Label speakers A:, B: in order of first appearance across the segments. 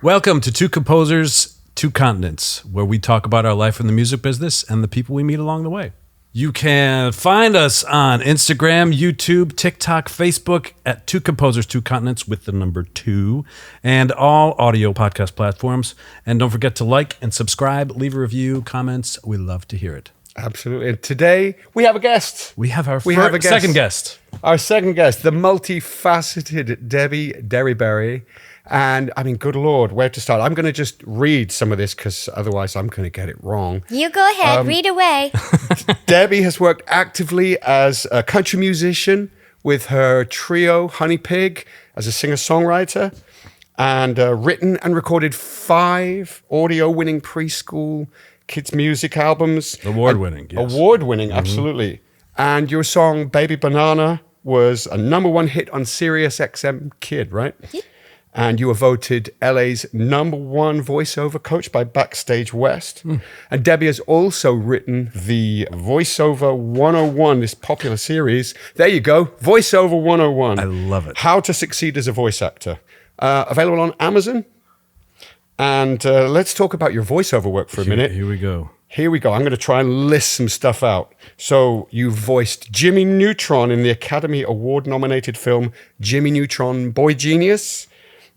A: Welcome to Two Composers, Two Continents, where we talk about our life in the music business and the people we meet along the way. You can find us on Instagram, YouTube, TikTok, Facebook at Two Composers, Two Continents with the number 2, and all audio podcast platforms. And don't forget to like and subscribe, leave a review, comments. We love to hear it.
B: Absolutely. And today we have a guest.
A: We have our second guest.
B: Our second guest, the multifaceted Debi Derryberry. And I mean, good Lord, where to start? I'm going to just read some of this because otherwise I'm going to get it wrong.
C: You go ahead, read away.
B: Debi has worked actively as a country musician with her trio, Honey Pig, as a singer-songwriter, and written and recorded 5 audio-winning preschool kids' music albums.
A: Award-winning, yes.
B: Award-winning, absolutely. And your song, Baby Banana, was a #1 hit on Sirius XM Kid, right?
C: Yep.
B: And you were voted LA's #1 voiceover coach by Backstage West. And Debi has also written the Voiceover 101, this popular series. There you go, Voiceover 101.
A: I love it.
B: How to Succeed as a Voice Actor. Available on Amazon. And let's talk about your voiceover work for a minute.
A: Here we go.
B: Here we go. I'm going to try and list some stuff out. So you voiced Jimmy Neutron in the Academy Award-nominated film Jimmy Neutron, Boy Genius.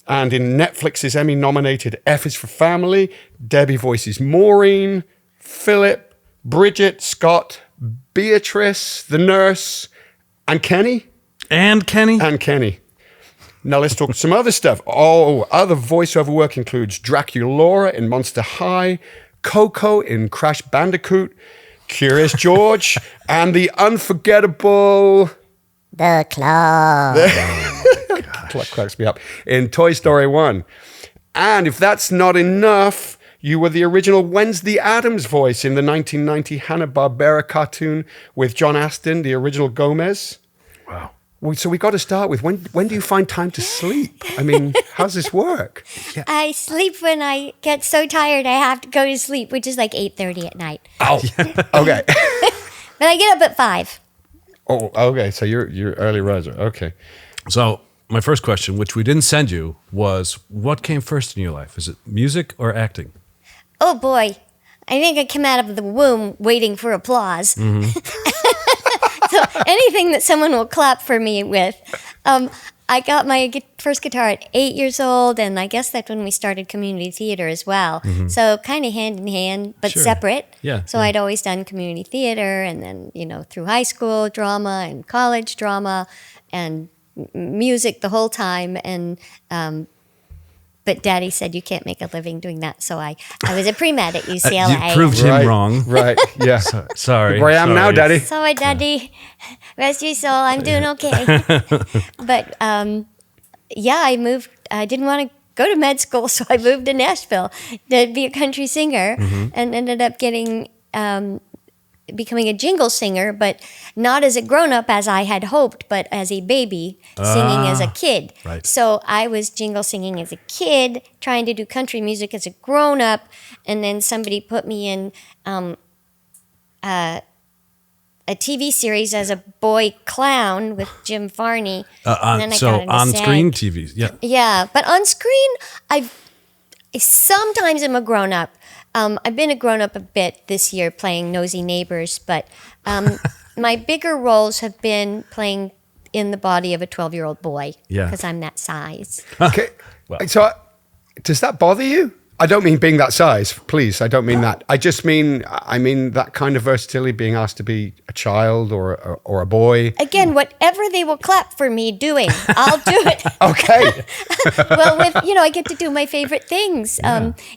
B: And in Netflix's Emmy-nominated F is for Family, Debi voices Maureen, Philip, Bridget, Scott, Beatrice, the nurse, and Kenny.
A: And Kenny.
B: Now let's talk some other stuff. Other voiceover work includes Draculuara in Monster High, Coco in Crash Bandicoot, Curious George, and the unforgettable...
C: The Claw.
B: Cracks me up. In Toy Story 1. And if that's not enough, you were the original Wednesday Addams voice in the 1990 Hanna-Barbera cartoon with John Astin, the original Gomez.
A: Wow.
B: So we got to start with, when do you find time to sleep? I mean, how's this work?
C: Yeah. I sleep when I get so tired I have to go to sleep, which is like 8:30 at night.
B: Oh, okay.
C: But I get up at 5.
B: Oh, okay. So you're early riser. Okay.
A: So my first question, which we didn't send you, was what came first in your life? Is it music or acting?
C: Oh boy, I think I came out of the womb waiting for applause.
A: Mm-hmm.
C: So anything that someone will clap for me with. I got my first guitar at 8 years old, and I guess that's when we started community theater as well. Mm-hmm. So kind of hand in hand, but separate.
A: Yeah.
C: So I'd always done community theater, and then, through high school drama and college drama and music the whole time. And but Daddy said you can't make a living doing that, so I was a pre-med at UCLA.
A: You proved him wrong.
B: Right, yeah.
A: Sorry.
B: Where I am now, Daddy.
C: Sorry, Daddy. Rest your soul. I'm doing okay. But I moved. I didn't want to go to med school, so I moved to Nashville to be a country singer, and ended up becoming a jingle singer, but not as a grown-up as I had hoped, but as a baby singing as a kid.
A: Right.
C: So I was jingle singing as a kid, trying to do country music as a grown-up, and then somebody put me in a TV series as a boy clown with Jim Varney.
A: On-screen TV, yeah.
C: Yeah, but on screen, sometimes I'm a grown-up. I've been a grown-up a bit this year playing Nosy Neighbors, but my bigger roles have been playing in the body of a 12-year-old boy because I'm that size.
B: Okay. So does that bother you? I don't mean being that size, please. I don't mean that. I just mean, that kind of versatility, being asked to be a child or a boy.
C: Again, whatever they will clap for me doing, I'll do it.
B: Okay.
C: Well, I get to do my favorite things.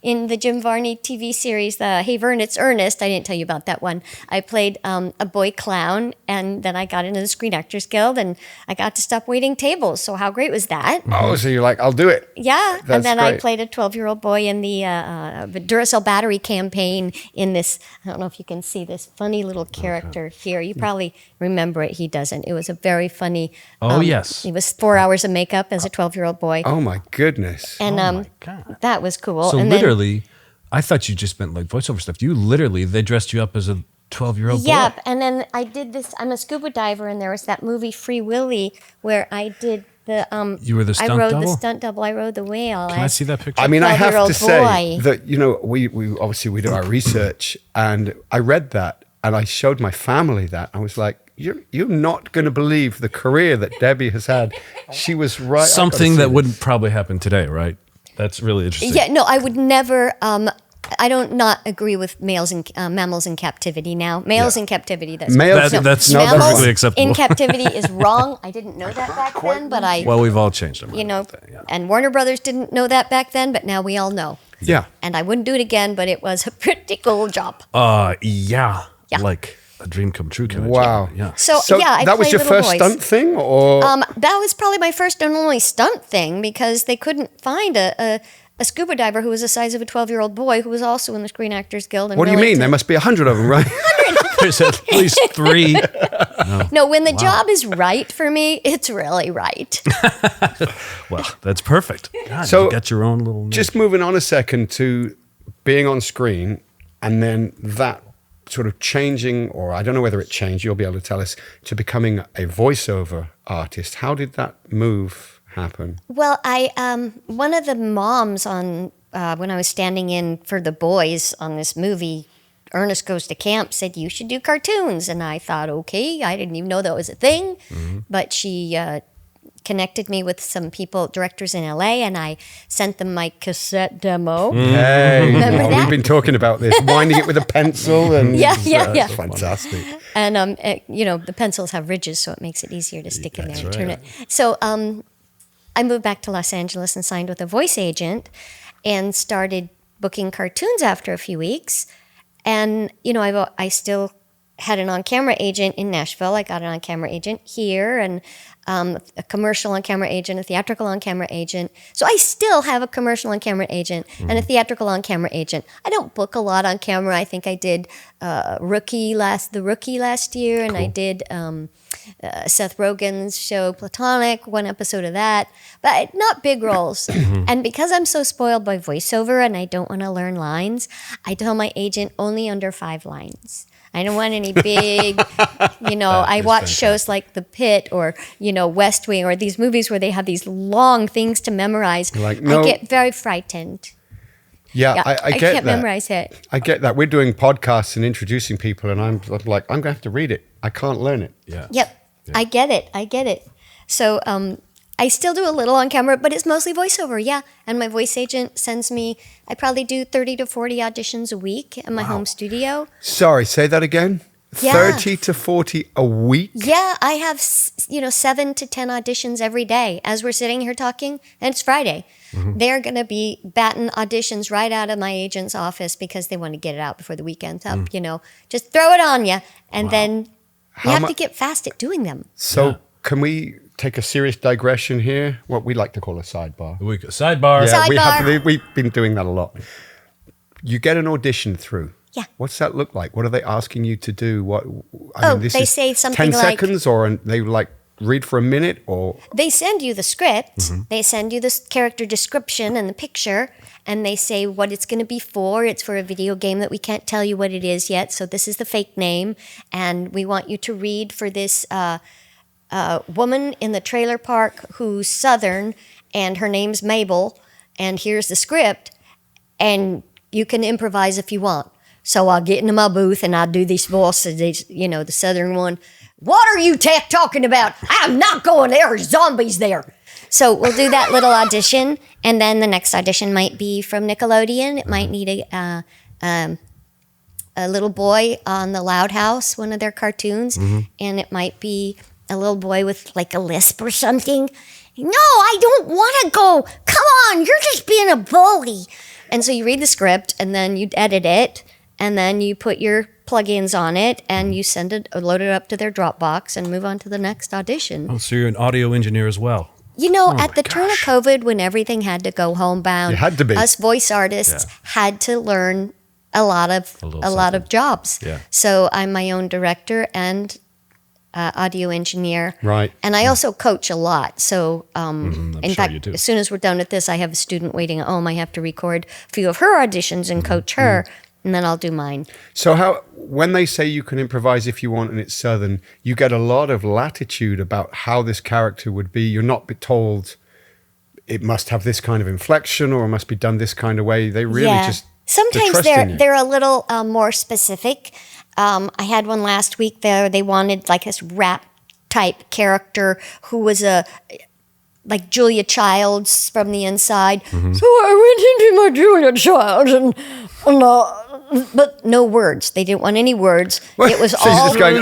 C: In the Jim Varney TV series, the Hey Vern, It's Ernest, I didn't tell you about that one. I played a boy clown, and then I got into the Screen Actors Guild, and I got to stop waiting tables. So how great was that?
B: Oh, so you're like, I'll do it.
C: Yeah.
B: That's
C: and then
B: great.
C: I played a 12-year-old boy in the Duracell battery campaign in this, I don't know if you can see this funny little character here. You probably remember it. He doesn't. It was a very funny.
A: Yes.
C: It was 4 hours of makeup as a 12-year-old boy.
B: Oh my goodness.
C: And
A: my God.
C: that was cool.
A: So
C: and
A: literally, I thought you just meant like voiceover stuff. They dressed you up as a 12-year-old boy.
C: Yeah, and then I did this. I'm a scuba diver, and there was that movie Free Willy where I did
A: You were the stunt
C: I rode
A: double?
C: the stunt double. I rode the whale.
A: Can I see that picture?
B: I mean, I have to
C: 12-year-old
B: say
C: boy.
B: that, we obviously we do our research, and I read that and I showed my family that. I was like, you're not going to believe the career that Debbie has had. She was right. I've gotta
A: Something
B: see
A: that
B: this.
A: wouldn't probably happen today, right? That's really interesting.
C: Yeah, no, I would never. I don't not agree with mammals in captivity now. Males in captivity, that's
B: Males-
A: That's
C: mammals
A: perfectly acceptable.
C: in captivity is wrong. I didn't know that back then, but
A: Well, we've all changed our mind.
C: and Warner Brothers didn't know that back then, but now we all know.
B: Yeah.
C: And I wouldn't do it again, but it was a pretty cool job.
A: Yeah.
C: Yeah.
A: Like a dream come true kind of
B: Wow.
A: job. Yeah.
C: So, yeah, I
B: that was
C: played
B: your
C: little
B: first
C: boys.
B: stunt thing, or
C: That was probably my first and only stunt thing because they couldn't find a scuba diver who was the size of a 12-year-old boy who was also in the Screen Actors Guild. And
B: what do you mean? There must be 100 of them, right?
A: There's at least 3.
C: No, when the job is right for me, it's really right.
A: Well, that's perfect. God,
B: So,
A: you got your own little.
B: Just moving on a second to being on screen, and then that sort of changing, or I don't know whether it changed, you'll be able to tell us, to becoming a voiceover artist. How did that move happen?
C: Well, one of the moms on when I was standing in for the boys on this movie, Ernest Goes to Camp, said you should do cartoons, and I thought, okay, I didn't even know that was a thing, but she connected me with some directors in LA, and I sent them my cassette demo.
B: Hey,
C: Remember that?
B: we've been talking about this, winding it with a pencil, and
C: Yeah.
B: it's fantastic.
C: And the pencils have ridges, so it makes it easier to stick in there and
A: That's
C: turn
A: right.
C: it. So I moved back to Los Angeles and signed with a voice agent, and started booking cartoons after a few weeks. And I still had an on-camera agent in Nashville. I got an on-camera agent here, and a commercial on-camera agent, a theatrical on-camera agent. So I still have a commercial on-camara agent and a theatrical on-camera agent. I don't book a lot on camera. I think I did The Rookie last year, and I did Seth Rogen's show Platonic, one episode of that, but not big roles. And because I'm so spoiled by voiceover and I don't want to learn lines, I tell my agent only under 5 lines. I don't want any big, I watch shows like The Pit or, West Wing or these movies where they have these long things to memorize.
B: Like, no.
C: I get very frightened.
B: Yeah, I get
C: can't
B: that.
C: memorize it.
B: I get that. We're doing podcasts and introducing people, and I'm like, I'm going to have to read it. I can't learn it.
A: Yeah.
C: Yep, I get it. So I still do a little on camera, but it's mostly voiceover, yeah. And my voice agent sends me, I probably do 30 to 40 auditions a week in my home studio.
B: Sorry, say that again.
C: Yeah.
B: 30 to 40 a week?
C: Yeah, I have 7 to 10 auditions every day as we're sitting here talking, and it's Friday. They're going to be batting auditions right out of my agent's office because they want to get it out before the weekend's up. Just throw it on you, and then you have to get fast at doing them.
B: So can we take a serious digression here? What we like to call a sidebar.
A: Sidebar.
C: Sidebar.
B: We've been doing that a lot. You get an audition through.
C: Yeah.
B: What's that look like? What are they asking you to do?
C: They
B: is
C: say something
B: 10
C: like-
B: seconds, or they read for a minute, or
C: They send you the script, they send you the character description and the picture, and they say what it's going to be for. It's for a video game that we can't tell you what it is yet, so this is the fake name, and we want you to read for this woman in the trailer park who's Southern, and her name's Mabel, and here's the script, and you can improvise if you want. So I'll get into my booth and I'll do this voice, the Southern one. What are you talking about? I'm not going there. There's zombies there. So we'll do that little audition, and then the next audition might be from Nickelodeon. It might need a little boy on the Loud House, one of their cartoons, and it might be a little boy with like a lisp or something. No, I don't want to go. Come on, you're just being a bully. And so you read the script, and then you edit it, and then you put your plugins on it, and you load it up to their Dropbox and move on to the next audition.
A: Oh, so you're an audio engineer as well.
C: At the turn of COVID, when everything had to go homebound,
B: You had to be.
C: us voice artists had to learn a lot of jobs.
A: Yeah.
C: So I'm my own director and audio engineer.
B: Right.
C: And I also coach a lot. So in
A: sure
C: fact,
A: you do.
C: as soon as we're done with this, I have a student waiting at home. I have to record a few of her auditions and coach her. and then I'll do mine.
B: So when they say you can improvise if you want and it's Southern, you get a lot of latitude about how this character would be. You're not told it must have this kind of inflection or it must be done this kind of way. They really just
C: sometimes they're a little more specific. I had one last week there. They wanted like this rap type character who was like Julia Childs from the inside.
A: Mm-hmm.
C: So I went into my Julia Childs but no words. They didn't want any words. It was
B: So he's
C: all
B: just going,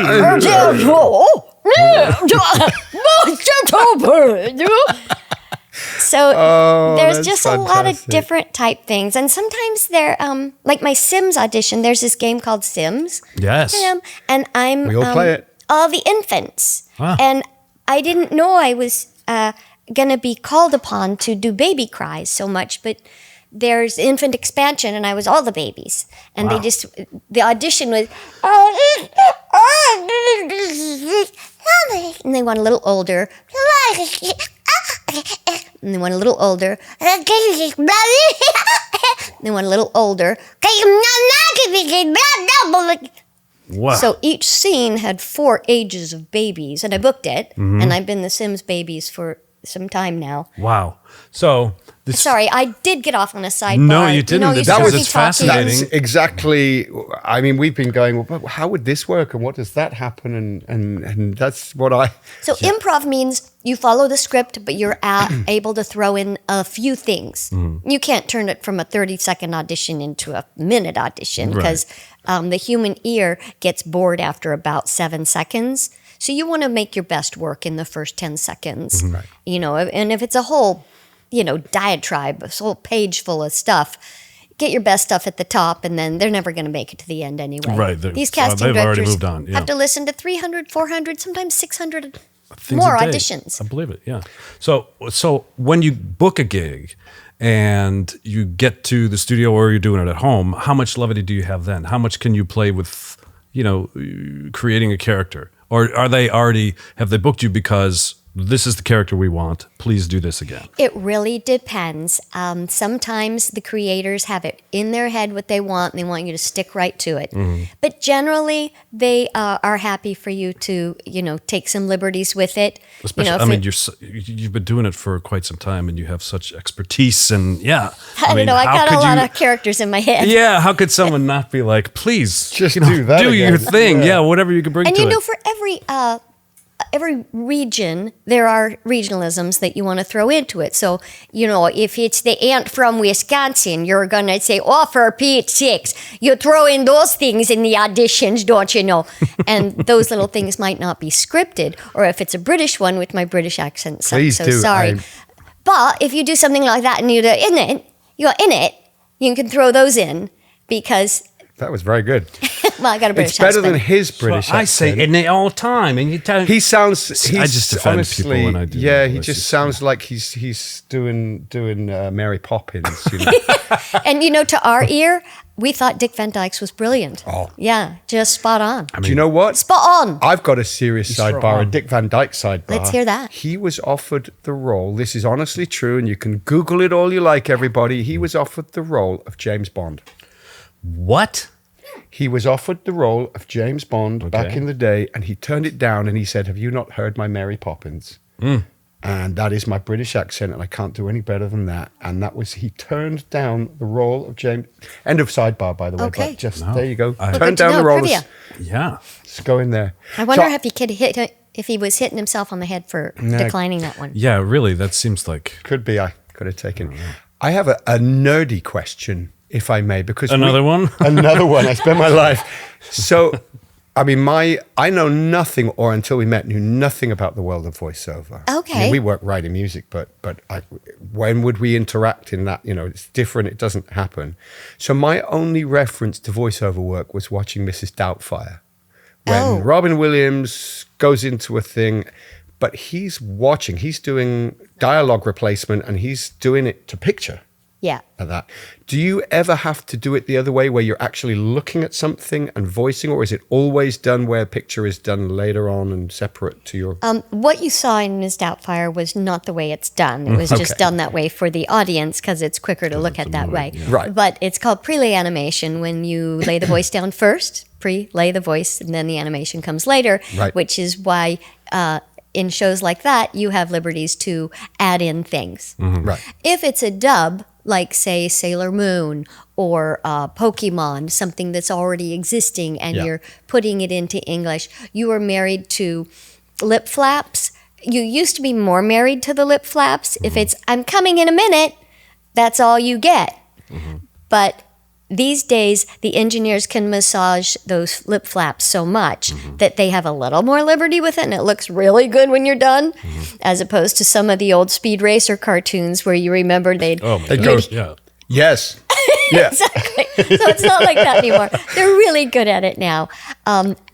C: So there's
B: that's
C: just a lot of
B: fantastic.
C: different type things. And sometimes they're like my Sims audition, there's this game called Sims.
A: Yes.
C: And I'm
B: We all play it.
C: all the infants.
A: Ah.
C: And I didn't know I was going to be called upon to do baby cries so much, but there's infant expansion and I was all the babies. And
A: Wow.
C: the audition was, and they want a little older. And they want a little older. They want a little older.
A: Wow.
C: So each scene had 4 ages of babies, and I booked it,
A: Mm-hmm.
C: and I've been the Sims babies for some time now.
A: Wow. So this,
C: Sorry, I did get off on a sidebar.
A: No, you didn't.
C: You
A: That
C: start
A: was
C: me talking.
A: fascinating.
B: That's exactly. I mean, we've been going. Well, how would this work, and what does that happen, and that's what I.
C: So improv means you follow the script, but you're able to throw in a few things.
A: Mm-hmm.
C: You can't turn it from a 30-second audition into a minute audition
A: Right.
C: because the human ear gets bored after about 7 seconds. So you want to make your best work in the first 10 seconds.
A: Mm-hmm.
B: Right.
C: You know, and if it's a whole, diatribe, a whole page full of stuff, get your best stuff at the top, and then they're never going to make it to the end anyway.
A: Right.
C: These casting
A: they've already
C: directors
A: moved on. Yeah.
C: have to listen to 300, 400, sometimes 600
A: Things
C: more
A: a day.
C: auditions.
A: I believe it. Yeah. So when you book a gig and you get to the studio or you're doing it at home, how much levity do you have then? How much can you play with, creating a character? Or have they booked you because this is the character we want, please do this again?
C: It really depends. Sometimes the creators have it in their head what they want, and they want you to stick right to it.
A: Mm-hmm.
C: But generally, they are happy for you to, take some liberties with it.
A: Especially, you've been doing it for quite some time, and you have such expertise, and yeah.
C: I don't know. I got a lot of characters in my head.
A: Yeah, how could someone not be like, please,
B: Just do that
A: do your
B: again.
A: thing,
B: Yeah.
A: yeah, whatever you can bring
C: And
A: to it.
C: for every region, there are regionalisms that you want to throw into it. So, if it's the aunt from Wisconsin, you're going to say, oh, for Pete's sakes, you throw in those things in the auditions, don't you know? And those little things might not be scripted. Or if it's a British one with my British accent,
B: Please
C: so
B: do.
C: sorry. But if you do something like that and you're in it, you can throw those in because,
B: That was very good.
C: well, I got a British
B: It's better
C: husband.
B: than his British
A: I say
B: accent.
A: in it all the time, and you tell
B: He sounds.
A: I just defend
B: honestly,
A: people when I do
B: Yeah,
A: that.
B: he
A: It's
B: just
A: just-
B: sounds like he's doing Mary Poppins.
C: And to our ear, we thought Dick Van Dyke's was brilliant.
B: Oh.
C: Yeah, just spot on.
B: Do you know what?
C: Spot on.
B: I've got a serious
A: throw
B: sidebar, a
A: on.
B: Dick Van Dyke sidebar.
C: Let's hear that.
B: He was offered the role. This is honestly true, and you can Google it all you like, everybody. He was offered the role of James Bond.
A: what?
B: He was offered the role of James Bond back
A: Okay.
B: in the day, and he turned it down, and he said, have you not heard my Mary Poppins? And that is my British accent, and I can't do any better than that. And that was, he turned down the role of James. End of sidebar, by the way.
C: Okay.
B: But just,
A: No.
B: there you go.
A: I-
C: Good
B: Turned
C: to
B: down
C: know,
B: the role.
C: trivia.
A: Yeah.
B: Let's go in there.
C: I wonder
B: So-
C: if he was hitting himself on the head for
B: No.
C: declining that one.
A: Yeah, really, that seems like
B: Could be. I could have taken. I have a nerdy question, if I may, because
A: another one.
B: another one. I spent my life. So, I mean, I know nothing, or until we met, knew nothing about the world of voiceover.
C: Okay.
B: I mean, we work writing music, but when would we interact in that? It's different. It doesn't happen. So my only reference to voiceover work was watching Mrs. Doubtfire, when
C: Oh.
B: Robin Williams goes into a thing. But he's doing dialogue replacement, and he's doing it to picture.
C: Yeah.
B: At that. Do you ever have to do it the other way where you're actually looking at something and voicing, or is it always done where a picture is done later on and separate to your...
C: What you saw in Ms. Doubtfire was not the way it's done. It was just done that way for the audience because it's quicker to look at that way.
B: Yeah. Right.
C: But it's called pre-lay animation when you lay the voice down first, pre-lay the voice, and then the animation comes later,
B: Right.
C: which is why in shows like that, you have liberties to add in things.
B: Right.
C: If it's a dub, like say Sailor Moon or Pokemon, something that's already existing and
B: Yeah.
C: you're putting it into English, you are married to lip flaps. You used to be more married to the lip flaps. If it's, I'm coming in a minute, that's all you get. But these days, the engineers can massage those lip flaps so much that they have a little more liberty with it, and it looks really good when you're done, as opposed to some of the old Speed Racer cartoons where you remember they'd...
A: Oh, my
B: It
A: God.
B: goes,
A: Yeah.
B: yes. Yeah.
C: Exactly. So it's not like that anymore. They're really good at it now.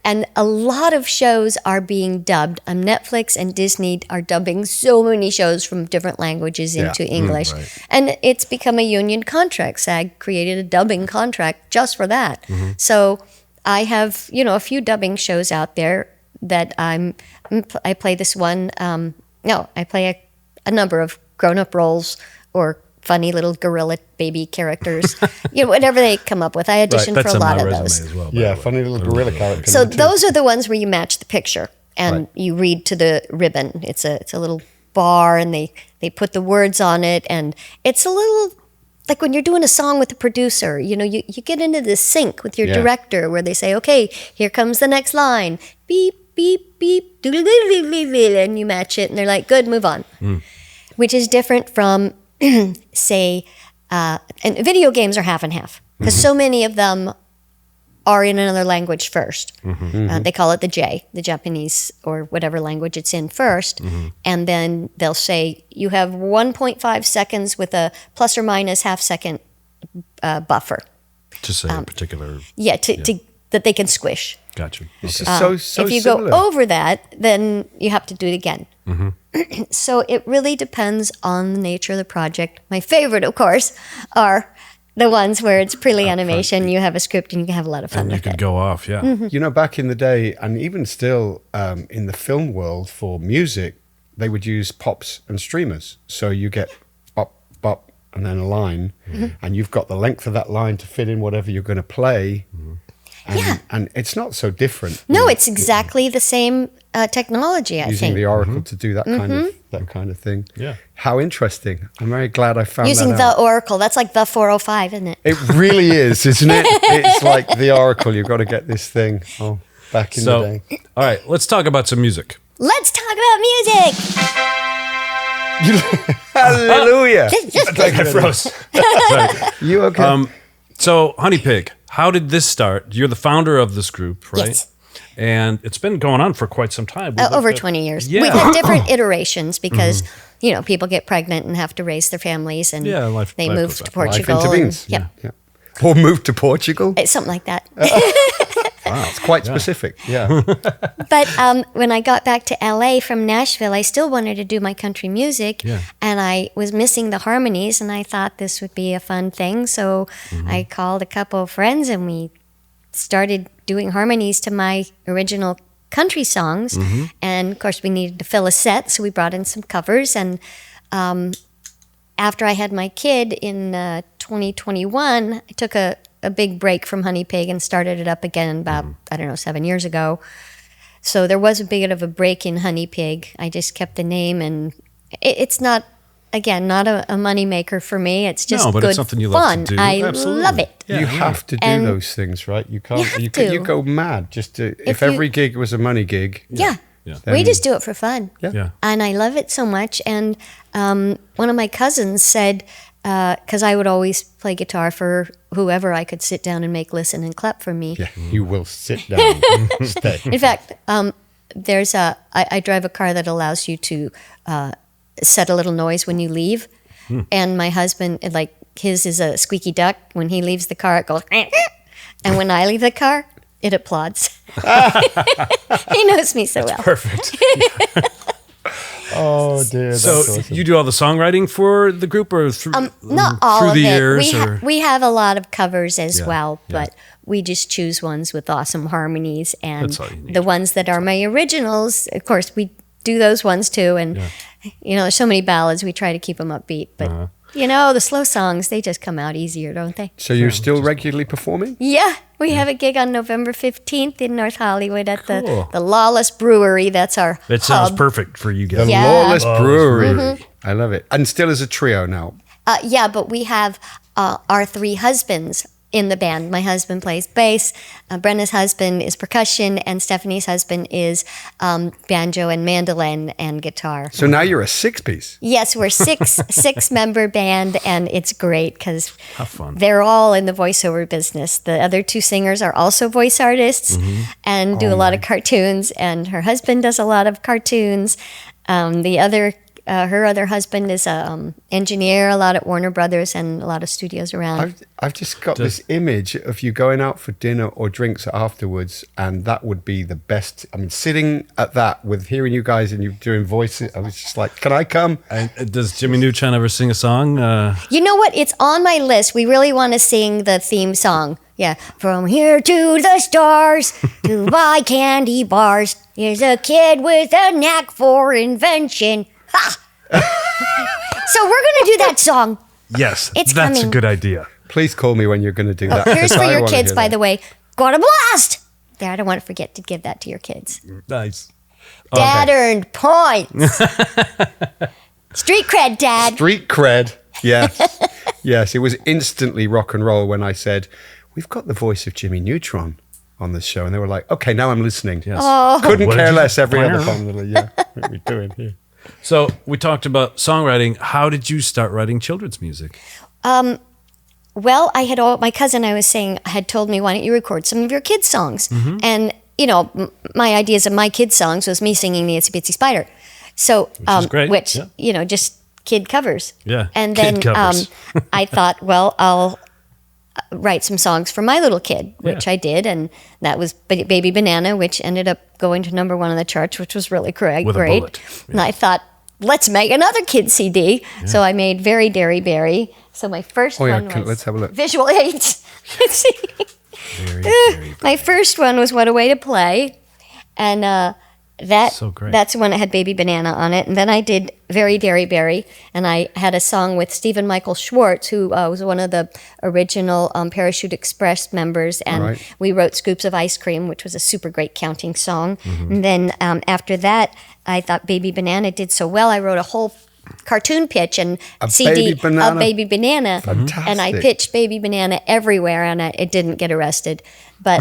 C: And a lot of shows are being dubbed. Netflix and Disney are dubbing so many shows from different languages into English.
A: right.
C: And it's become a union contract. SAG created a dubbing contract just for that. So I have, a few dubbing shows out there that I play this one. I play a number of grown-up roles or funny little gorilla baby characters, whatever they come up with. I audition
A: That's
C: for a
A: on
C: lot
A: my
C: of
A: resume
C: those.
A: as well. by
B: Yeah,
A: the way.
B: funny little gorilla character.
C: So those are the ones where you match the picture and
B: Right.
C: you read to the ribbon. It's a little bar and they put the words on it, and it's a little like when you're doing a song with the producer. You get into this sync with your
B: Yeah.
C: director where they say, okay, here comes the next line, beep beep beep, and you match it, and they're like, good, move on. Which is different from say, and video games are half and half because so many of them are in another language first. They call it the J, the Japanese or whatever language it's in first. And then they'll say you have 1.5 seconds with a plus or minus half second buffer.
A: To say a particular...
C: Yeah, to that they can squish.
A: Gotcha.
B: It's
A: Okay.
B: so
C: If you
B: similar.
C: go over that, then you have to do it again. So it really depends on the nature of the project. My favorite, of course, are the ones where it's pre-lay animation. You have a script and you can have a lot of fun
A: And you
C: with
A: could
C: it.
A: go off, yeah.
B: Back in the day, and even still in the film world for music, they would use pops and streamers. So you get bop, bop, and then a line, and you've got the length of that line to fit in whatever you're going to play. And it's not so different.
C: No, it's exactly the same technology, I
B: using
C: think.
B: the Oracle to do that kind of thing.
A: Yeah.
B: How interesting. I'm very glad I found
C: Using
B: that
C: the
B: out.
C: Oracle. That's like the 405, isn't it?
B: It really is, isn't it? It's like the Oracle. You've got to get this thing. Oh, back in the
A: So,
B: day.
A: all right, let's talk about some music.
C: Let's talk about music.
B: Hallelujah.
A: I froze.
B: You okay?
A: So, Honey Pig, how did this start? You're the founder of this group, right?
C: Yes.
A: And it's been going on for quite some time. We've
C: Over
A: looked at-
C: 20 years.
A: Yeah.
C: We've had different iterations because, people get pregnant and have to raise their families and
A: Yeah, life
C: they
A: goes
C: move
A: on.
C: to
A: Life
C: Portugal.
B: Life intervenes.
C: And,
B: Yeah. Or move to Portugal.
C: It's something like that.
B: Wow, it's quite specific. Yeah.
C: But when I got back to LA from Nashville, I still wanted to do my country music.
A: Yeah.
C: And I was missing the harmonies, and I thought this would be a fun thing. So I called a couple of friends, and we started doing harmonies to my original country songs. And of course, we needed to fill a set, so we brought in some covers. And after I had my kid in 2021, I took a big break from Honey Pig and started it up again about, 7 years ago. So there was a bit of a break in Honey Pig. I just kept the name, and it's not, again, not a money maker for me. It's just
A: No, but
C: good
A: it's something you
C: fun.
A: love to do.
C: I
A: Absolutely.
C: love it.
A: Yeah,
B: you
A: yeah.
B: have to do
C: And
B: those things, right? You can't.
C: have
B: You
C: to.
B: go mad just to. If
C: you-
B: every gig was a money gig.
C: Yeah.
A: Yeah.
C: We just do it for fun.
A: Yeah.
C: And I love it so much. And one of my cousins said, because I would always play guitar for whoever I could sit down and make listen and clap for me.
B: Yeah. You will sit down. Stay.
C: In fact, I drive a car that allows you to set a little noise when you leave. And my husband, like his is a squeaky duck. When he leaves the car, it goes, and when I leave the car, it applauds. He knows me so well.
A: Perfect.
B: Oh dear. That's
A: So
B: awesome.
A: you do all the songwriting for the group, or through
C: Not all
A: through
C: of
A: the
C: it.
A: years?
C: We have a lot of covers as
A: Yeah,
C: well,
A: yeah.
C: but we just choose ones with awesome harmonies, and
A: That's all you need.
C: the ones that are my originals. Of course, we do those ones too, and there's so many ballads. We try to keep them upbeat, but the slow songs, they just come out easier, don't they?
B: So you're still regularly performing?
C: Yeah, we have a gig on November 15th in North Hollywood at
A: Cool.
C: the Lawless Brewery. That's our
A: That sounds
C: hub.
A: perfect for you
B: The
A: guys.
C: Yeah.
B: Lawless
A: Lawless
B: Brewery.
A: Brewery.
B: I love it. And still as a trio now.
C: But we have our three husbands in the band. My husband plays bass, Brenna's husband is percussion, and Stephanie's husband is banjo and mandolin and guitar.
B: So now you're a six-piece.
C: Yes, we're six member band, and it's great because
A: Have fun.
C: they're all in the voiceover business. The other two singers are also voice artists and do a lot of cartoons, and her husband does a lot of cartoons. Her other husband is a engineer, a lot at Warner Brothers and a lot of studios around.
B: I've just got this image of you going out for dinner or drinks afterwards, and that would be the best. I mean, sitting at that with hearing you guys and you doing voices, I was just like, can I come?
A: And does Jimmy Neutron ever sing a song?
C: You know what? It's on my list. We really want to sing the theme song. Yeah. From here to the stars, to buy candy bars. Here's a kid with a knack for invention. Ha! So we're going to do that song.
A: Yes,
C: It's
A: that's
C: coming.
A: a good idea.
B: Please call me when you're going to do that.
C: Here's
B: 'cause
C: for
B: I
C: your
B: wanna
C: kids,
B: hear
C: by
B: that.
C: the way. Got a blast! There, I don't want to forget to give that to your kids.
A: Nice.
C: Dad earned points. Street cred, Dad.
B: Street cred. Yes. Yes. It was instantly rock and roll when I said, we've got the voice of Jimmy Neutron on the show. And they were like, okay, now I'm listening.
A: Yes.
B: Couldn't
A: What did
B: care
A: you-
B: less every other time. They're like, yeah, what are we doing here?
A: So we talked about songwriting. How did you start writing children's music?
C: Well, my cousin, I was saying, had told me, why don't you record some of your kids' songs?
A: Mm-hmm.
C: And, my ideas of my kids' songs was me singing the Itsy Bitsy Spider. So,
A: is great,
C: which,
A: yeah.
C: just kid covers.
A: Yeah,
C: And
A: kid
C: then
A: covers.
C: I thought, well, I'll write some songs for my little kid, which I did. And that was Baby Banana, which ended up going to number 1 on the charts, which was really great.
A: With a bullet.
C: And I thought, let's make another kid CD. So I made Very Derryberry. So my first one was
B: let's have a look.
C: visual aids. My first one was What a Way to Play. And
A: So great.
C: that's the one that had Baby Banana on it. And then I did Very Derryberry. And I had a song with Stephen Michael Schwartz, who was one of the original Parachute Express members. And
B: Right.
C: we wrote Scoops of Ice Cream, which was a super great counting song.
A: Mm-hmm.
C: And then after that, I thought Baby Banana did so well. I wrote a whole cartoon pitch and
B: A
C: CD
B: Baby Banana?
C: of Baby Banana.
B: Fantastic.
C: And I pitched Baby Banana everywhere, and it didn't get arrested. But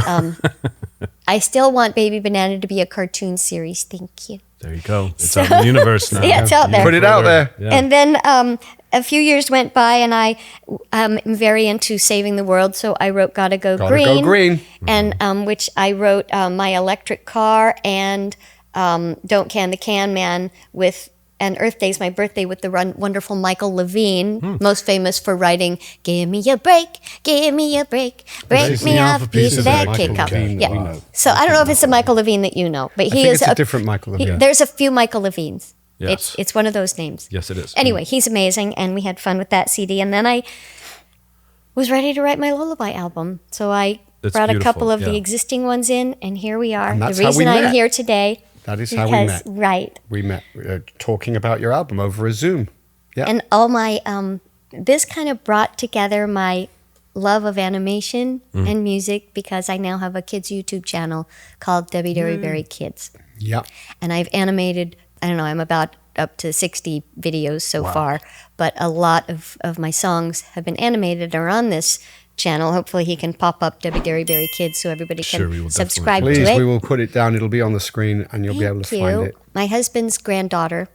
C: I still want Baby Banana to be a cartoon series. Thank you.
A: There you go. It's out in the universe now.
C: Yeah, it's out there.
B: Put it out there.
A: Yeah.
C: And then a few years went by, and I am very into saving the world. So I wrote "Gotta Go
B: Gotta
C: Green,"
B: Go Green.
C: and which I wrote "My Electric Car" and "Don't Can the Can Man" with. And Earth Day's my birthday with the wonderful Michael Levine, most famous for writing "Give me a break, break me off a piece of that cake cup."
B: Levine that we
C: Yeah.
B: know.
C: So I don't know if it's the Michael Levine that you know, but he
B: think
C: is
B: it's a different Michael Levine.
C: There's a few Michael Levines.
A: Yes.
C: It's one of those names.
A: Yes, it is.
C: Anyway, he's amazing, and we had fun with that CD. And then I was ready to write my lullaby album, so I
A: That's
C: brought a
A: beautiful,
C: couple of
A: yeah.
C: the existing ones in, and here we are.
B: And that's
C: the
B: how we
C: reason I'm
B: met.
C: here today.
B: That is how we
C: because-
B: met.
C: Right.
B: We met talking about your album over a Zoom. Yeah.
C: And all my this kind of brought together my love of animation
B: Mm.
C: and music, because I now have a kids YouTube channel called Debi Derryberry Kids,
B: yeah.
C: and I've animated. I don't know. I'm about up to 60 videos so far, but a lot of my songs have been animated or on this channel. Hopefully, he can pop up Debi Derryberry Kids so everybody
A: Sure, we
C: can
A: will
C: subscribe
A: definitely.
B: Please,
C: to it.
B: we will put it down. It'll be on the screen and you'll be able to
C: Thank
B: find
C: you.
B: it.
C: My husband's granddaughter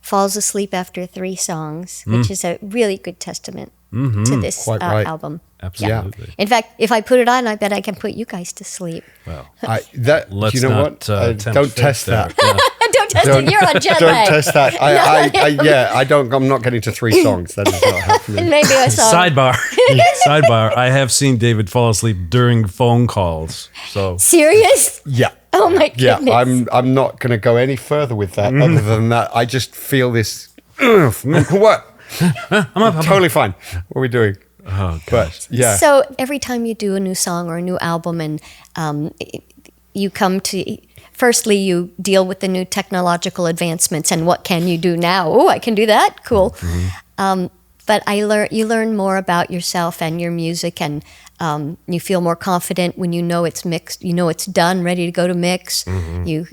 C: falls asleep after 3 songs, which is a really good testament to this
B: Quite right.
C: album.
A: Absolutely.
C: In fact, if I put it on, I bet I can put you guys to sleep.
A: Well,
B: Do you know what?
A: tempt
B: Don't
A: fate
B: test
A: there.
B: that.
A: Yeah.
C: Don't test it. You're on jet
B: Don't
C: lag.
B: test that. I'm not getting to 3 songs. That is not happening.
C: Maybe a song.
A: Sidebar. I have seen David fall asleep during phone calls. So
C: Serious?
B: Yeah.
C: Oh my
B: Yeah,
C: goodness.
B: I'm not going to go any further with that. Other than that, I just feel this. What? I'm totally fine. What are we doing?
A: Oh,
B: But yeah,
C: So every time you do a new song or a new album, and you come to, firstly, you deal with the new technological advancements and what can you do now? Oh, I can do that. Cool. But you learn more about yourself and your music, and you feel more confident when you know it's mixed. You know it's done, ready to go to mix. You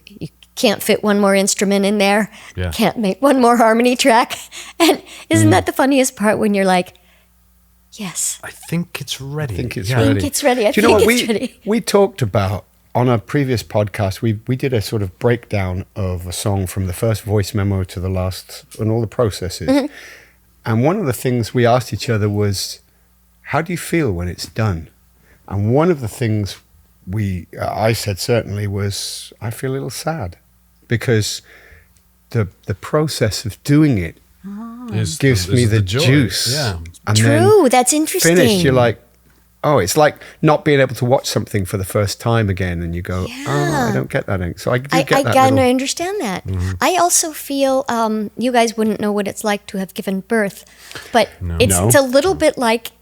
C: can't fit one more instrument in there.
A: Yeah.
C: Can't make one more harmony track. And isn't that the funniest part when you're like, yes,
A: I think it's ready.
B: I think it's
A: Yeah.
B: ready.
C: I think it's ready. I
B: Do you know
C: think
B: what
C: it's ready.
B: we talked about on a previous podcast? We did a sort of breakdown of a song from the first voice memo to the last, and all the processes. And one of the things we asked each other was, how do you feel when it's done? And one of the things I said certainly was, I feel a little sad, because the process of doing it gives me the
A: joy.
B: juice.
A: Yeah.
B: And
C: True.
B: then
C: That's interesting.
B: finished, you're like, oh, it's like not being able to watch something for the first time again, and you go, oh, I don't get that. So I do get that.
C: I
B: little-
C: understand that. I also feel you guys wouldn't know what it's like to have given birth, but it's a little bit like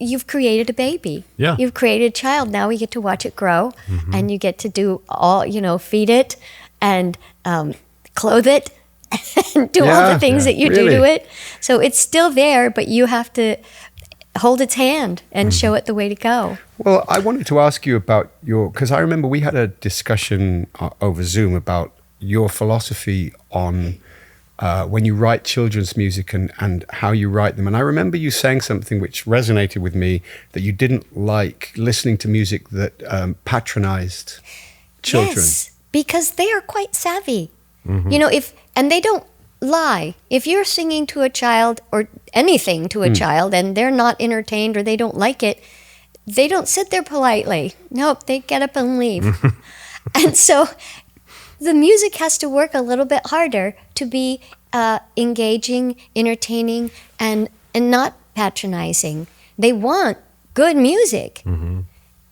C: you've created a baby.
A: Yeah.
C: You've created a child. Now we get to watch it grow, and you get to do all, feed it and clothe it and do all the things that you do to
B: really.
C: it. So it's still there, but you have to hold its hand and show it the way to go.
B: Well, I wanted to ask you about because I remember we had a discussion over Zoom about your philosophy on when you write children's music and how you write them. And I remember you saying something which resonated with me, that you didn't like listening to music that patronized children.
C: Yes, because they are quite savvy. And they don't lie. If you're singing to a child or anything to a child and they're not entertained or they don't like it, they don't sit there politely. Nope, they get up and leave. And so the music has to work a little bit harder to be engaging, entertaining, and not patronizing. They want good music.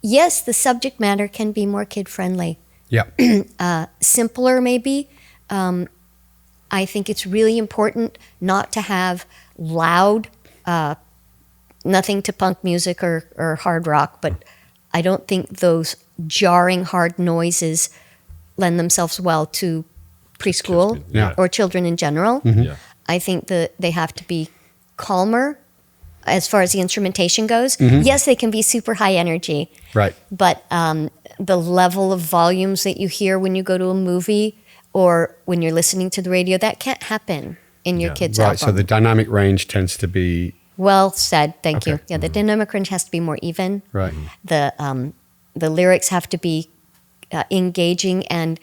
C: Yes, the subject matter can be more kid-friendly.
B: Yeah.
C: Simpler maybe. I think it's really important not to have loud, nothing to punk music or hard rock, but I don't think those jarring, hard noises lend themselves well to preschool
B: Yeah.
C: or children in general.
A: Yeah.
C: I think that they have to be calmer as far as the instrumentation goes. Yes, they can be super high energy,
B: Right.
C: but the level of volumes that you hear when you go to a movie or when you're listening to the radio, that can't happen in your kid's
B: Right.
C: album.
B: So the dynamic range tends to be
C: Well said, thank you.
B: Okay.
C: Yeah, the dynamic range has to be more even.
B: right.
C: The lyrics have to be engaging and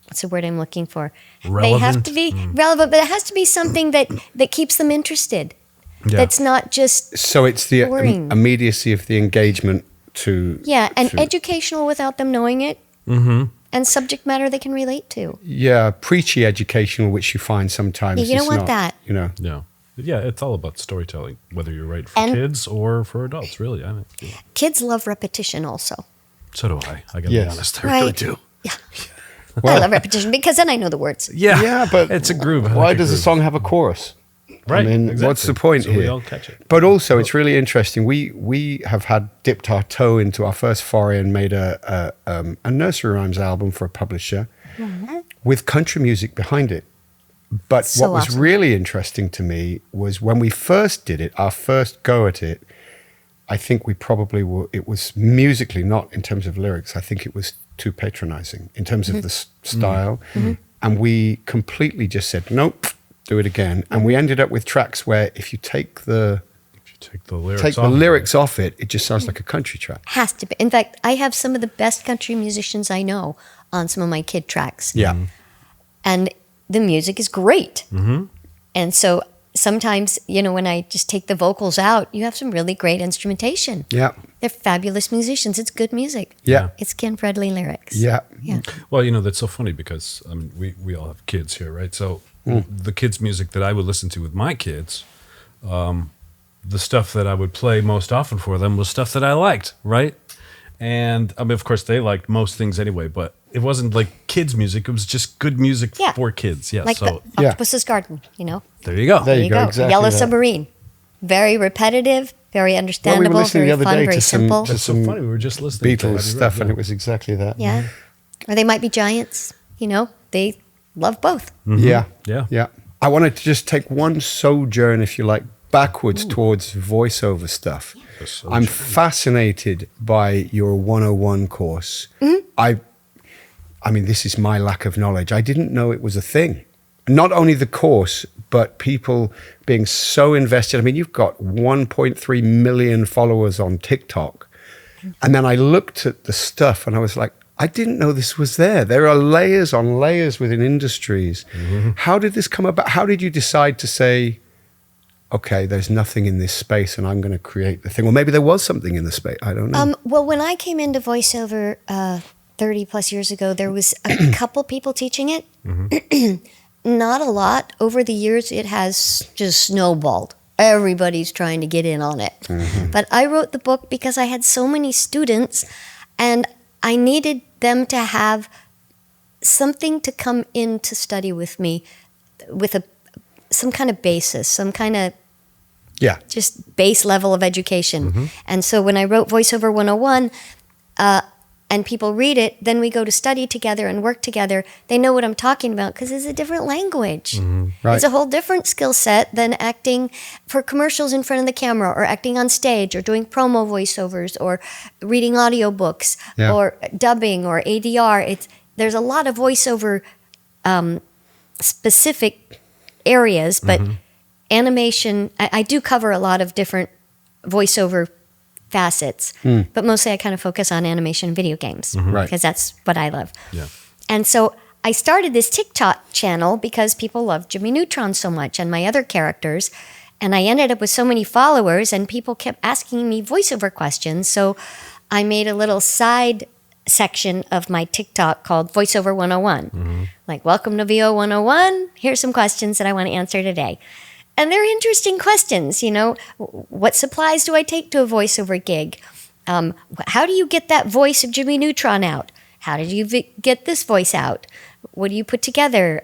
C: what's the word I'm looking for? They have to be relevant, but it has to be something that keeps them interested.
A: Yeah.
C: That's not just
B: So it's the
C: boring.
B: immediacy of the engagement to
C: and
B: to-
C: educational without them knowing it, and subject matter they can relate to.
B: preachy educational, which you find sometimes.
C: Yeah, you don't
B: is
C: want
B: not,
C: that.
B: You know.
A: Yeah. Yeah, it's all about storytelling, whether you're right for
C: And-
A: kids or for adults, really. I think.
C: Kids love repetition also.
A: So do I. I gotta
B: Yes.
A: be honest. I really
C: Right.
A: do.
C: I love repetition because then I know the words.
A: Yeah.
B: Yeah, but
A: it's a groove. I
B: Why
A: like a
B: does a
A: groove.
B: song have a chorus?
A: Right.
B: I mean,
A: exactly.
B: what's the point
A: so
B: here?
A: We all catch it.
B: But also, it's really interesting. We have had dipped our toe into our first foray and made a nursery rhymes album for a publisher with country music behind it. But
C: So
B: what was
C: awesome.
B: really interesting to me was when we first did it, our first go at it. I think we probably were. It was musically, not in terms of lyrics. I think it was too patronizing in terms of the style, and we completely just said nope. Do it again, and we ended up with tracks where if you take the
A: Take the lyrics
B: lyrics off it, it just sounds like a country track.
C: Has to be. In fact, I have some of the best country musicians I know on some of my kid tracks.
B: Yeah,
C: And the music is great. And so sometimes, when I just take the vocals out, you have some really great instrumentation.
B: yeah,
C: They're fabulous musicians. It's good music.
B: yeah,
C: It's kid-friendly lyrics.
B: yeah.
C: Yeah.
A: Well, that's so funny because I mean, we all have kids here, right? So the kids' music that I would listen to with my kids, the stuff that I would play most often for them was stuff that I liked, right? And I mean, of course, they liked most things anyway, but it wasn't like kids' music. It was just good music for kids. Yeah.
C: Like
A: so
C: the Octopus's Garden,
A: there you go.
B: There you go. Exactly
C: Yellow
B: that.
C: Submarine. Very repetitive, very understandable,
B: Well, we were listening
C: very
B: the other
C: fun,
B: day
C: very
B: to
C: simple.
A: That's so funny. We were just listening to
B: Beatles
A: that.
B: stuff,
A: Yeah.
B: and it was exactly that.
C: Yeah. Or they might be giants. They love both.
B: Yeah.
A: Yeah.
B: Yeah. I wanted to just take one sojourn, if you like, backwards towards voiceover stuff. I'm fascinated by your 101 course. I mean, this is my lack of knowledge. I didn't know it was a thing. Not only the course, but people being so invested. I mean, you've got 1.3 million followers on TikTok. And then I looked at the stuff and I was like, I didn't know this was there. There are layers on layers within industries. How did this come about? How did you decide to say, okay, there's nothing in this space and I'm going to create the thing? Or maybe there was something in the space. I don't know.
C: Well, when I came into voiceover 30 plus years ago, there was a couple people teaching it. Not a lot. Over the years, it has just snowballed. Everybody's trying to get in on it. But I wrote the book because I had so many students and I needed them to have something to come in to study with me with some kind of basis, some kind of just base level of education. And so when I wrote Voiceover 101, and people read it, then we go to study together and work together. They know what I'm talking about because it's a different language.
B: Right.
C: It's a whole different skill set than acting for commercials in front of the camera or acting on stage or doing promo voiceovers or reading audiobooks or dubbing or ADR. There's a lot of voiceover specific areas, but animation, I do cover a lot of different voiceover facets, but mostly I kind of focus on animation and video games because that's what I love.
A: Yeah.
C: And so I started this TikTok channel because people love Jimmy Neutron so much and my other characters. And I ended up with so many followers and people kept asking me voiceover questions. So I made a little side section of my TikTok called Voiceover 101. Like, welcome to VO 101. Here's some questions that I want to answer today. And they're interesting questions, what supplies do I take to a voiceover gig? How do you get that voice of Jimmy Neutron out? How did you get this voice out? What do you put together?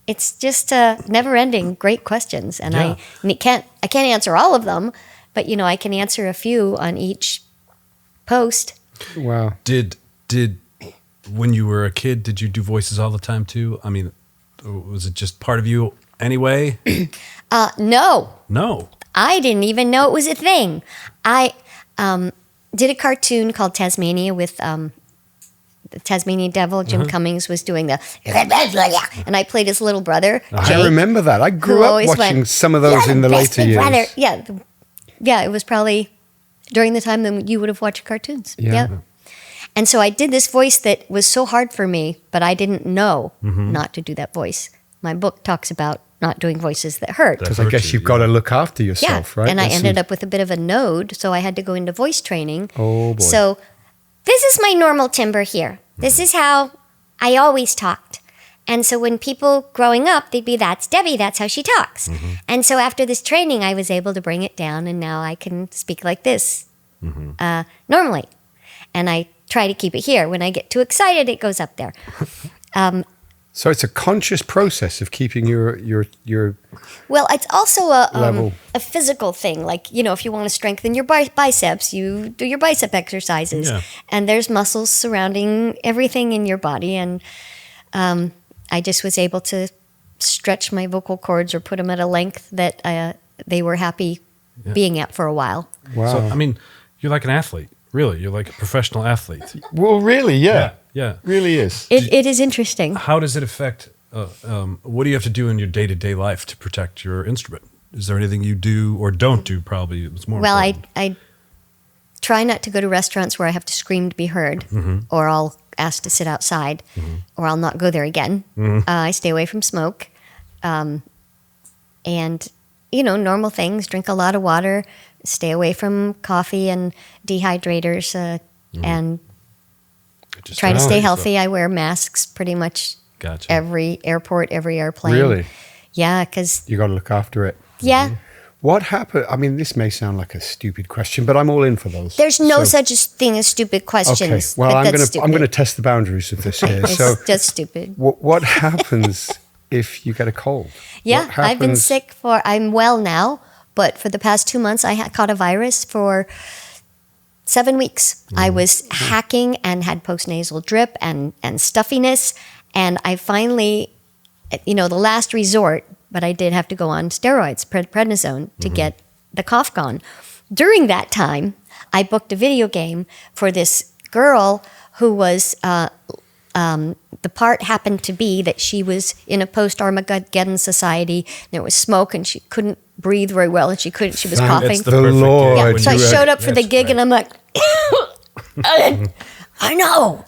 C: It's just never-ending great questions, and I can't answer all of them, but I can answer a few on each post.
B: Wow.
A: Did when you were a kid, did you do voices all the time too? I mean, was it just part of you anyway?
C: No. I didn't even know it was a thing. I did a cartoon called Tasmania with the Tasmanian Devil. Jim Cummings was doing the, and I played his little brother. Jay,
B: I remember that. I grew up watching some of those in the later years.
C: Brother. Yeah, it was probably during the time that you would have watched cartoons.
B: Yeah.
C: And so I did this voice that was so hard for me, but I didn't know not to do that voice. My book talks about not doing voices that hurt.
B: Because I guess you've got to look after yourself, right?
C: And I ended up with a bit of a node, so I had to go into voice training.
B: Oh, boy.
C: So this is my normal timbre here. This is how I always talked. And so when people growing up, they'd be, that's Debbie, that's how she talks. And so after this training, I was able to bring it down, and now I can speak like this normally. And I try to keep it here. When I get too excited, it goes up there.
B: So it's a conscious process of keeping your
C: Well, it's also
B: level.
C: A physical thing. Like, if you want to strengthen your biceps, you do your bicep exercises.
A: Yeah.
C: And there's muscles surrounding everything in your body. And I just was able to stretch my vocal cords or put them at a length that they were happy being at for a while.
B: Wow.
A: So, I mean, you're like an athlete. Really, you're like a professional athlete.
B: Well, really, yeah.
A: Yeah.
B: Really is.
C: It is interesting.
A: How does it affect, what do you have to do in your day-to-day life to protect your instrument? Is there anything you do or don't do probably? It's more
C: Well,
A: important.
C: I try not to go to restaurants where I have to scream to be heard, or I'll ask to sit outside, or I'll not go there again. I stay away from smoke. And, normal things, drink a lot of water, stay away from coffee and dehydrators, and try to stay healthy. I wear masks pretty much every airport, every airplane.
B: Really?
C: Yeah, because...
B: You got to look after it.
C: Yeah.
B: What happened? I mean, this may sound like a stupid question, but I'm all in for those.
C: There's no such thing as stupid questions.
B: Okay. Well,
C: but
B: I'm going to test the boundaries of this here. So
C: that's stupid.
B: what happens if you get a cold?
C: Yeah, I've been sick I'm well now, but for the past 2 months, I caught a virus for 7 weeks. I was hacking and had postnasal drip and stuffiness. And I finally, the last resort, but I did have to go on steroids, prednisone, to get the cough gone. During that time, I booked a video game for this girl who was, the part happened to be that she was in a post-Armageddon society. There was smoke and she couldn't breathe very well and she was coughing.
A: It's the perfect
B: Lord.
A: gig
C: Yeah,
A: when
C: so I
A: you-
C: showed up for the gig and I'm like, I know.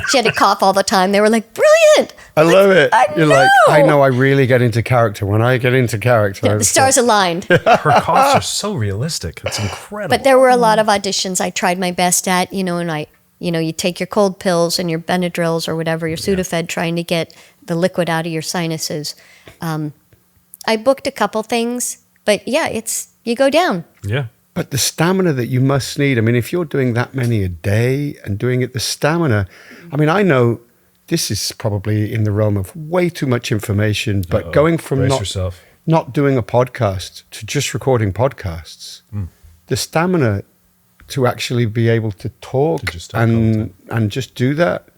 C: She had to cough all the time. They were like, brilliant.
B: I love it.
C: I
B: You're like,
C: know.
B: I know I really get into character. When I get into character,
C: The stars aligned.
A: Her coughs are so realistic. It's incredible.
C: But there were a lot of auditions I tried my best at, and you take your cold pills and your Benadryls or whatever, your Sudafed, trying to get the liquid out of your sinuses. I booked a couple things, but yeah, you go down.
A: Yeah.
B: But the stamina that you must need, I mean, if you're doing that many a day and doing it, the stamina, I mean, I know this is probably in the realm of way too much information, but going from
A: Brace yourself.
B: not doing a podcast to just recording podcasts, the stamina to actually be able to talk
A: To just talk all the
B: and just do that.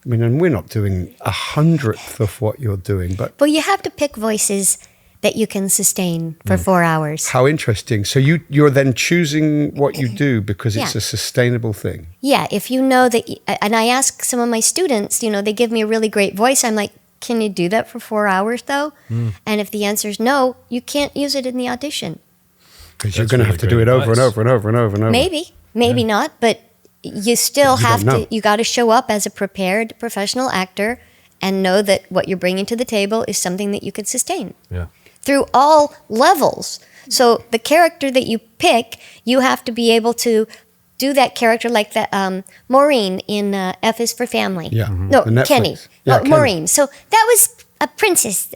B: I mean, and we're not doing 100th of what you're doing, but
C: Well, you have to pick voices that you can sustain for 4 hours.
B: how interesting. So you're then choosing what you do because it's
C: Yeah.
B: a sustainable thing.
C: Yeah, if you know that, and I ask some of my students, they give me a really great voice. I'm like, can you do that for 4 hours though? And if the answer is no, you can't use it in the audition.
B: Because you're
A: That's
B: going to
A: really
B: have to do
A: great
B: it over and
A: advice.
B: over and over and over and over.
C: Maybe not, but you still
B: You
C: have
B: don't know.
C: you got to show up as a prepared professional actor and know that what you're bringing to the table is something that you can sustain
A: Yeah.
C: through all levels. So the character that you pick, you have to be able to do that character like the Maureen in F is for Family.
B: Yeah.
C: No,
B: The Netflix.
C: Kenny.
B: Yeah,
C: Oh,
B: Kenny.
C: Maureen. So that was a princess,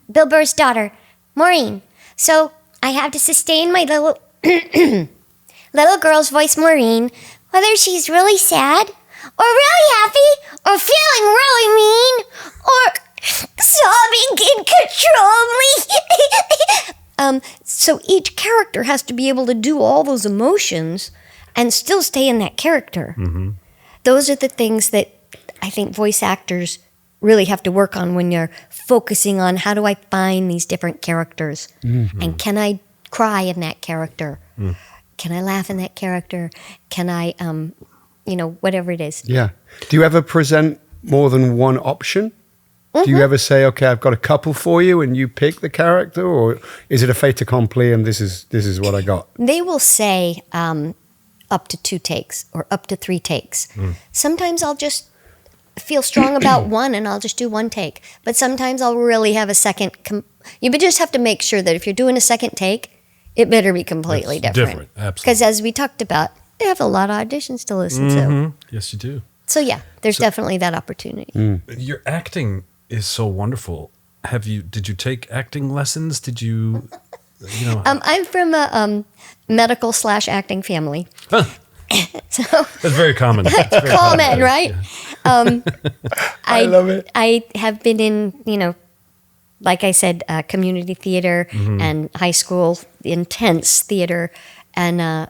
C: Bill Burr's daughter, Maureen. So I have to sustain my little little girl's voice, Maureen, whether she's really sad or really happy or feeling really mean or sobbing uncontrollably. So each character has to be able to do all those emotions and still stay in that character. Those are the things that I think voice actors really have to work on when you're focusing on how do I find these different characters and can I cry in that character? Can I laugh in that character? Can I, whatever it is.
B: Yeah. Do you ever present more than one option? Do you ever say, okay, I've got a couple for you and you pick the character? Or is it a fait accompli and this is what I got?
C: They will say up to 2 takes or up to 3 takes. Sometimes I'll just feel strong about one and I'll just do 1 take. But sometimes I'll really have a second. You just have to make sure that if you're doing a second take, it better be completely
A: That's
C: different.
A: Absolutely.
C: Because as we talked about, I have a lot of auditions to listen to.
A: Yes, you do.
C: So yeah, there's definitely that opportunity.
A: Your acting is so wonderful. Did you take acting lessons? Did you
C: I'm from a medical / acting family. So
A: That's very common. It's very
C: common,
A: common.
C: right?
B: I love it.
C: I have been in, like I said, community theater and high school intense theater, and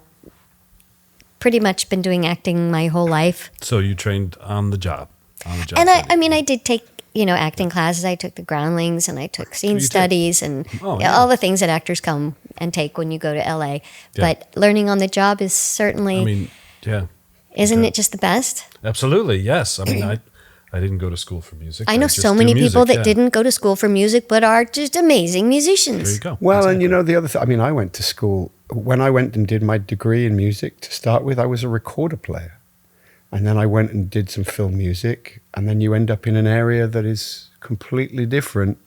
C: pretty much been doing acting my whole life.
A: So you trained on the job.
C: And I did take acting classes. I took the groundlings and I took scene
A: did?
C: studies and
A: Oh, yeah.
C: all the things that actors come and take when you go to LA. But learning on the job is certainly,
A: yeah,
C: isn't it just the best?
A: absolutely. Yes. I mean, I didn't go to school for music.
C: I know
A: just
C: so
A: do
C: many
A: music,
C: people that
A: yeah.
C: didn't go to school for music but are just amazing musicians.
A: There you go.
B: Well,
A: Exactly.
B: and the other thing, I mean, I went to school. When I went and did my degree in music to start with, I was a recorder player. And then I went and did some film music. And then you end up in an area that is completely different.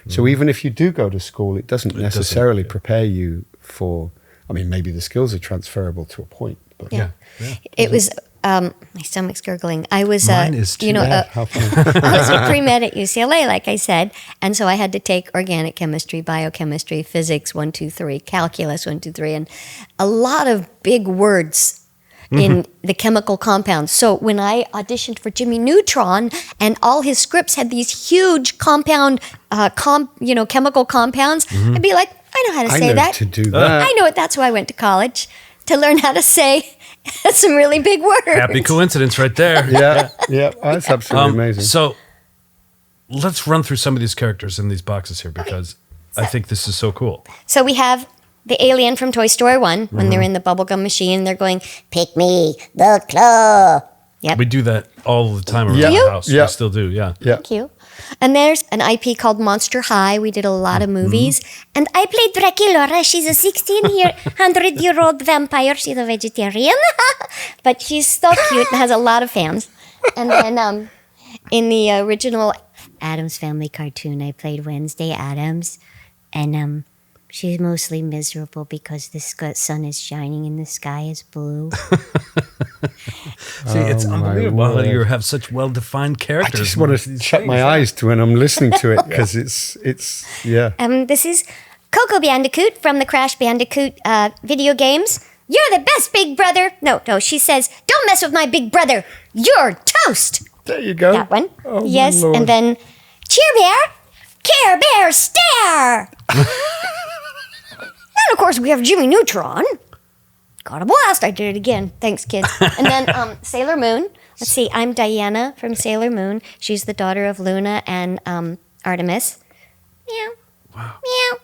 B: So even if you do go to school, it doesn't necessarily prepare you for, I mean, maybe the skills are transferable to a point. But
C: Yeah.
A: Yeah.
C: It was My stomach's gurgling. I was,
A: Mine is too.
B: How funny.
C: I was a pre-med at UCLA, like I said, and so I had to take organic chemistry, biochemistry, physics 1, 2, 3, calculus 1, 2, 3, and a lot of big words in the chemical compounds. So when I auditioned for Jimmy Neutron, and all his scripts had these huge compound, chemical compounds, I'd be like, I know how to say that.
B: to do that.
C: I know it. That's why I went to college, to learn how to say some really big words.
A: Happy coincidence right there.
B: Yeah. That's absolutely amazing.
A: So let's run through some of these characters in these boxes here because I think this is so cool.
C: So we have the alien from Toy Story 1 when they're in the bubblegum machine. They're going, pick me, the claw. Yep.
A: We do that all the time around
B: Yeah.
A: the
B: You?
A: house.
B: Yeah.
A: We still do, yeah.
B: Yeah.
C: Thank you. And there's an IP called Monster High. We did a lot of movies. And I played Draculuara. She's a 100-year-old vampire. She's a vegetarian. But she's so cute and has a lot of fans. And then in the original Addams Family cartoon, I played Wednesday Addams. And she's mostly miserable because the sun is shining and the sky is blue.
A: See, it's
B: my
A: unbelievable how
B: word.
A: you have such well-defined
B: I
A: characters.
B: just want to shut my eyes to when I'm listening to it because it's yeah.
C: This is Coco Bandicoot from the Crash Bandicoot video games. You're the best, big brother. No, she says, don't mess with my big brother. You're toast.
B: There you go.
C: That one.
B: Oh, my
C: Yes,
B: Lord.
C: and then Cheer Bear, Care Bear, Stare. And of course we have Jimmy Neutron. Got a blast. I did it again. Thanks, kids. And then Sailor Moon. Let's see. I'm Diana from Sailor Moon. She's the daughter of Luna and Artemis. Meow.
A: Wow.
C: Meow.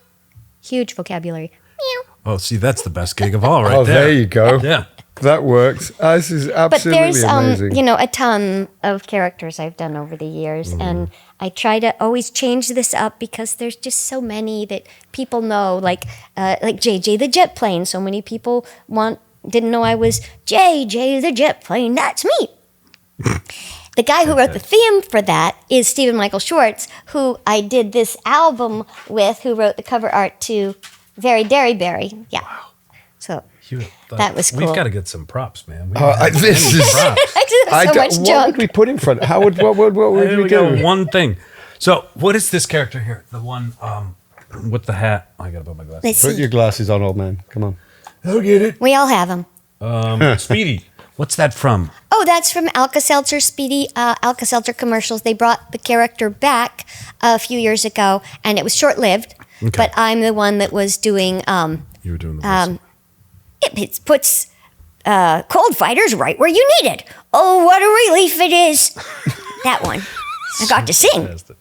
C: Huge vocabulary. Meow.
A: Oh, see, that's the best gig of all right
B: Oh,
A: there.
B: there you go.
A: Yeah.
B: That works. This is
C: But
B: absolutely
C: there's
B: amazing.
C: a ton of characters I've done over the years, and I try to always change this up because there's just so many that people know, like JJ the jet plane. So many people didn't know I was JJ the jet plane. That's me. The guy who wrote the theme for that is Stephen Michael Schwartz, who I did this album with, who wrote the cover art to Debi Derryberry. Yeah. Wow. So that was cool.
A: We've got to get some props, man.
B: This is.
A: props.
C: I just have so much
B: what
C: junk.
B: would we put in front? What would
A: Here
B: we
A: we go.
B: do?
A: One thing. So, what is this character here? The one with the hat. I got to put my glasses.
C: Let's
B: Put
C: see.
B: your glasses on, old man. Come on. I'll get it.
C: We all have them.
A: Speedy. What's that from?
C: Oh, that's from Alka-Seltzer, Speedy Alka-Seltzer commercials. They brought the character back a few years ago, and it was short-lived.
A: Okay.
C: But I'm the one that was doing.
A: You were doing the voice.
C: It puts cold fighters right where you need it. Oh, what a relief it is! That one. I got to sing.
A: Fantastic.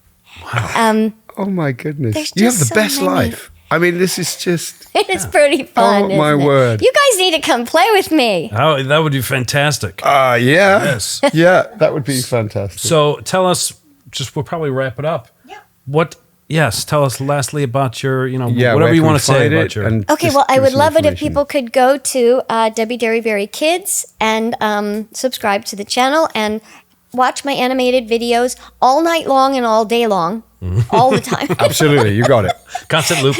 B: Oh my goodness!
C: There's
B: You have
C: just
B: the
C: so
B: best
C: many.
B: life. I mean, this is just.
C: It's pretty fun.
B: Oh, my
C: isn't it?
B: word.
C: You guys need to come play with me.
A: That would be fantastic.
B: Yeah.
A: Yes.
B: Yeah, that would be fantastic.
A: So, tell us, we'll probably wrap it up.
C: Yeah.
A: Yes, tell us lastly about your,
B: Yeah,
A: whatever
B: where
A: you
B: can
A: want
B: we
A: to say
B: find
A: about
B: it?
A: your.
B: And
C: Okay,
B: just
C: well, I
B: give us
C: would
B: some
C: love it if
B: information.
C: people could go to Debi Derryberry Kids and subscribe to the channel and watch my animated videos all night long and all day long, all the time.
B: Absolutely, you got it.
A: Constant loop.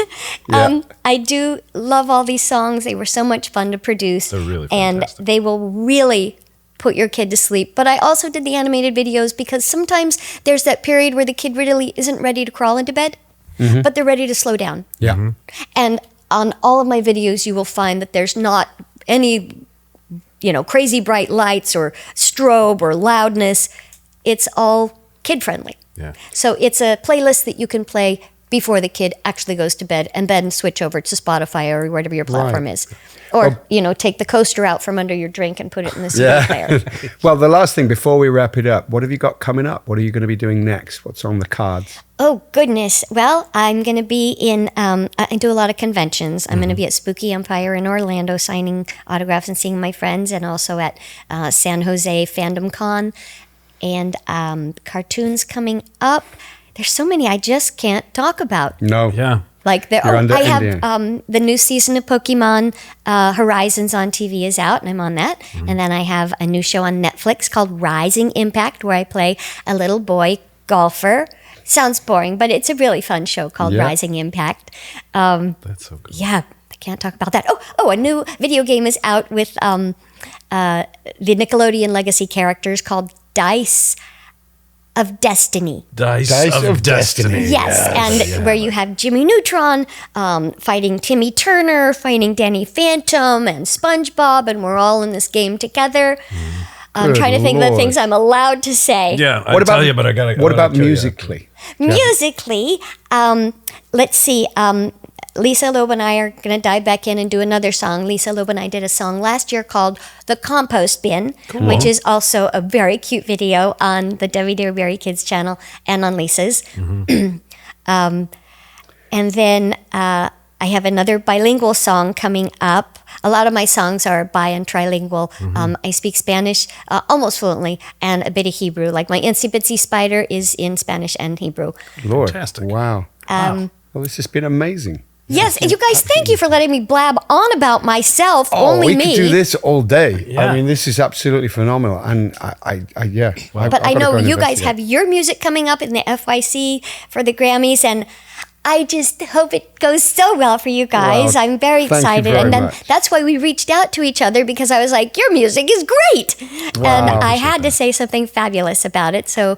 B: Yeah.
C: I do love all these songs. They were so much fun to produce.
A: They're really
C: And
A: fantastic.
C: they will really put your kid to sleep. But I also did the animated videos because sometimes there's that period where the kid really isn't ready to crawl into bed, but they're ready to slow down.
B: Yeah.
C: And on all of my videos, you will find that there's not any, crazy bright lights or strobe or loudness. It's all kid friendly.
A: Yeah.
C: So it's a playlist that you can play before the kid actually goes to bed and then switch over to Spotify or whatever your platform
B: Right.
C: is. Or, take the coaster out from under your drink and put it in the CD
B: Yeah.
C: player.
B: Well, the last thing before we wrap it up, what have you got coming up? What are you going to be doing next? What's on the cards?
C: Oh, goodness. Well, I'm going to be in, I do a lot of conventions. I'm going to be at Spooky Empire in Orlando signing autographs and seeing my friends, and also at San Jose Fandom Con. And cartoons coming up. There's so many I just can't talk about.
B: No.
A: Yeah.
C: Like
B: You're under
C: I have
B: NDA.
C: the new season of Pokemon Horizons on TV is out, and I'm on that. And then I have a new show on Netflix called Rising Impact, where I play a little boy golfer. Sounds boring, but it's a really fun show called
B: Yeah.
C: Rising Impact.
A: That's so good.
C: Yeah, I can't talk about that. Oh, a new video game is out with the Nickelodeon legacy characters called Dice of Destiny.
A: Dice
B: of Destiny.
C: Yes, and where you have Jimmy Neutron fighting Timmy Turner, fighting Danny Phantom and SpongeBob, and we're all in this game together. I'm trying to think of the things I'm allowed to say.
A: Yeah, I tell you, but I gotta.
B: What about musically?
C: Musically, let's see. Lisa Loeb and I are going to dive back in and do another song. Lisa Loeb and I did a song last year called The Compost Bin, which is also a very cute video on the Debi Derryberry Kids channel and on Lisa's. And then I have another bilingual song coming up. A lot of my songs are bi and trilingual. I speak Spanish almost fluently and a bit of Hebrew. Like my Itsy Bitsy Spider is in Spanish and Hebrew.
B: Lord,
A: Fantastic.
B: wow. Well, this has been amazing.
C: Yes, and you guys, thank you for letting me blab on about myself. Only
B: we
C: me.
B: could do this all day.
A: Yeah.
B: I mean, this is absolutely phenomenal, and yeah.
C: But I know you guys have your music coming up in the FYC for the Grammys, and I just hope it goes so well for you guys.
B: Well,
C: I'm very
B: thank you
C: excited,
B: very
C: and then
B: much.
C: that's why we reached out to each other, because I was like, your music is great, and I had to say something fabulous about it. So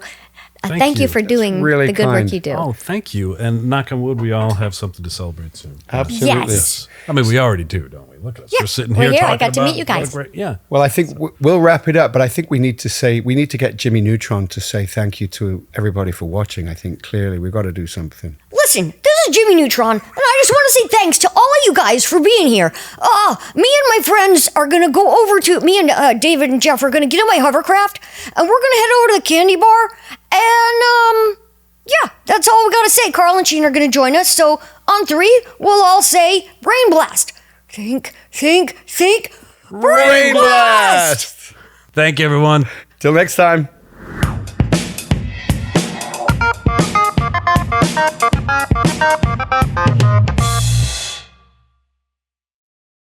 C: thank you for doing
B: really
C: the good
B: kind.
C: work you do.
A: Oh, thank you. And knock on wood, we all have something to celebrate soon.
B: Absolutely.
C: Yes.
A: I mean, we already do, don't we? Look at us.
C: Yeah,
A: We're sitting
C: we're
A: here
C: here. I
A: talking
C: got to meet
A: about
C: you guys.
A: what a great- yeah.
B: Well, I think we'll wrap it up, but I think we need to get Jimmy Neutron to say thank you to everybody for watching. I think clearly we've got to do something.
C: Listen, this is Jimmy Neutron, and I just want to say thanks to all of you guys for being here. Me and my friends are going to go over to, me and David and Jeff are going to get in my hovercraft, and we're going to head over to the candy bar, and, yeah, that's all we got to say. Carl and Sheen are going to join us, so on 3, we'll all say, Brain Blast. Think, Brain Blast!
B: Blast!
A: Thank you, everyone.
B: Till next time.